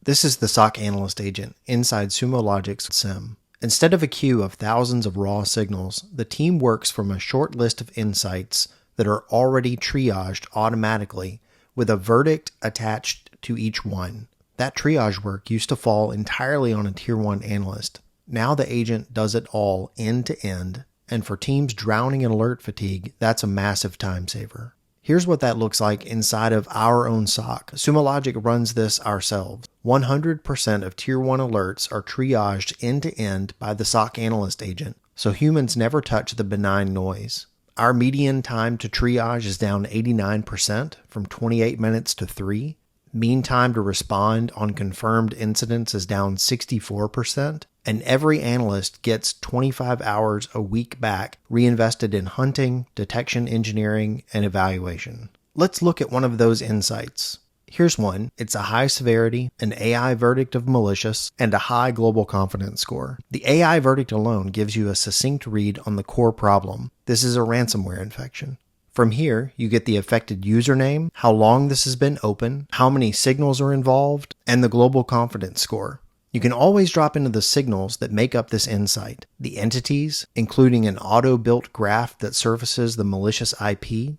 This is the SOC Analyst agent inside Sumo Logic's SIEM. Instead of a queue of thousands of raw signals, the team works from a short list of insights that are already triaged automatically with a verdict attached to each one. That triage work used to fall entirely on a Tier 1 analyst. Now the agent does it all end to end, and for teams drowning in alert fatigue, that's a massive time saver. Here's what that looks like inside of our own SOC. Sumo Logic runs this ourselves. 100% of Tier 1 alerts are triaged end to end by the SOC Analyst agent, so humans never touch the benign noise. Our median time to triage is down 89% from 28 minutes to 3. Mean time to respond on confirmed incidents is down 64%, and every analyst gets 25 hours a week back reinvested in hunting, detection engineering, and evaluation. Let's look at one of those insights. Here's one. It's a high severity, an AI verdict of malicious, and a high global confidence score. The AI verdict alone gives you a succinct read on the core problem. This is a ransomware infection. From here, you get the affected username, how long this has been open, how many signals are involved, and the global confidence score. You can always drop into the signals that make up this insight, the entities, including an auto-built graph that surfaces the malicious IP,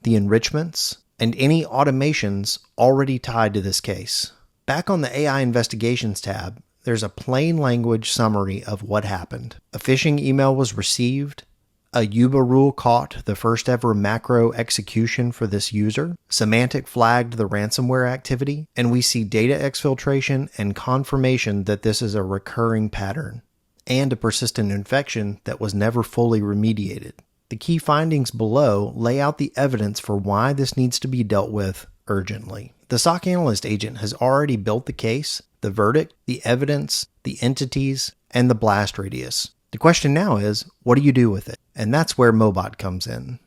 the enrichments, and any automations already tied to this case. Back on the AI Investigations tab, there's a plain language summary of what happened. A phishing email was received. A Yuba rule caught the first ever macro execution for this user. Semantic flagged the ransomware activity, and we see data exfiltration and confirmation that this is a recurring pattern, and a persistent infection that was never fully remediated. The key findings below lay out the evidence for why this needs to be dealt with urgently. The SOC Analyst agent has already built the case, the verdict, the evidence, the entities, and the blast radius. The question now is, what do you do with it? And that's where Mobot comes in.